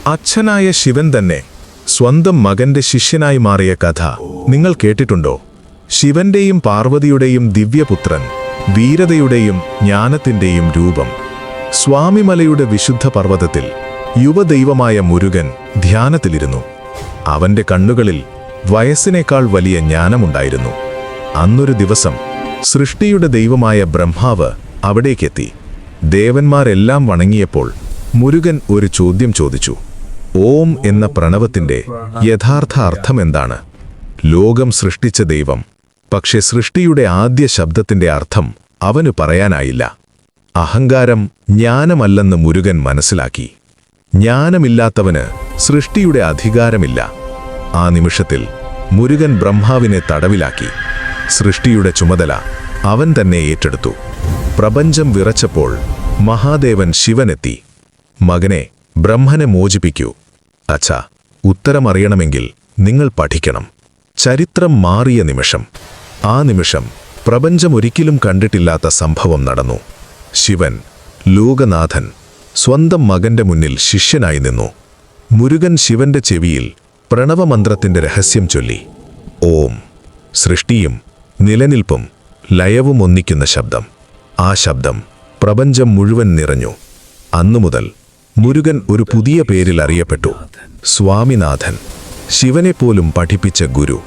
അച്ഛനായ ശിവൻ തന്നെ സ്വന്തം മകന്റെ ശിഷ്യനായി മാറിയ കഥ നിങ്ങൾ കേട്ടിട്ടുണ്ടോ? ശിവന്റെയും പാർവതിയുടെയും ദിവ്യപുത്രൻ, വീരതയുടെയും ജ്ഞാനത്തിന്റെയും രൂപം. സ്വാമിമലയുടെ വിശുദ്ധ പർവ്വതത്തിൽ യുവദൈവമായ മുരുകൻ ധ്യാനത്തിലിരുന്നു. അവന്റെ കണ്ണുകളിൽ വയസ്സിനേക്കാൾ വലിയ ജ്ഞാനമുണ്ടായിരുന്നു. അന്നൊരു ദിവസം സൃഷ്ടിയുടെ ദൈവമായ ബ്രഹ്മാവ് അവിടേക്കെത്തി. ദേവന്മാരെല്ലാം വണങ്ങിയപ്പോൾ മുരുകൻ ഒരു ചോദ്യം ചോദിച്ചു. ഓം എന്ന പ്രണവത്തിന്റെ യഥാർത്ഥ അർത്ഥമെന്താണ്? ലോകം സൃഷ്ടിച്ച ദൈവം, പക്ഷെ സൃഷ്ടിയുടെ ആദ്യ ശബ്ദത്തിന്റെ അർത്ഥം അവനു പറയാനായില്ല. അഹങ്കാരം ജ്ഞാനമല്ലെന്ന് മുരുകൻ മനസ്സിലാക്കി. ജ്ഞാനമില്ലാത്തവന് സൃഷ്ടിയുടെ അധികാരമില്ല. ആ നിമിഷത്തിൽ മുരുകൻ ബ്രഹ്മാവിനെ തടവിലാക്കി. സൃഷ്ടിയുടെ ചുമതല അവൻ തന്നെ ഏറ്റെടുത്തു. പ്രപഞ്ചം വിറച്ചപ്പോൾ മഹാദേവൻ ശിവനെത്തി. മകനെ, ബ്രഹ്മനെ മോചിപ്പിക്കൂ. അച്ഛാ, ഉത്തരമറിയണമെങ്കിൽ നിങ്ങൾ പഠിക്കണം. ചരിത്രം മാറിയ നിമിഷം. ആ നിമിഷം പ്രപഞ്ചമൊരിക്കലും കണ്ടിട്ടില്ലാത്ത സംഭവം നടന്നു. ശിവൻ, ലോകനാഥൻ, സ്വന്തം മകന്റെ മുന്നിൽ ശിഷ്യനായി നിന്നു. മുരുകൻ ശിവന്റെ ചെവിയിൽ പ്രണവമന്ത്രത്തിന്റെ രഹസ്യം ചൊല്ലി. ഓം. സൃഷ്ടിയും നിലനിൽപ്പും ലയവും ഒന്നിക്കുന്ന ശബ്ദം. ആ ശബ്ദം പ്രപഞ്ചം മുഴുവൻ നിറഞ്ഞു. അന്നുമുതൽ മുരുകൻ ഒരു പുതിയ പേരിൽ അറിയപ്പെട്ടു: സ്വാമിനാഥൻ. ശിവനെപ്പോലും പഠിപ്പിച്ച ഗുരു.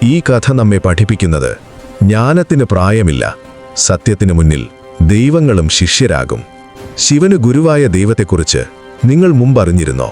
ഈ കഥ നമ്മെ പഠിപ്പിക്കുന്നത് ജ്ഞാനത്തിന് പ്രായമില്ല. സത്യത്തിനു മുന്നിൽ ദൈവങ്ങളും ശിഷ്യരാകും. ശിവന് ഗുരുവായ ദൈവത്തെക്കുറിച്ച് നിങ്ങൾ മുമ്പറിഞ്ഞിരുന്നോ?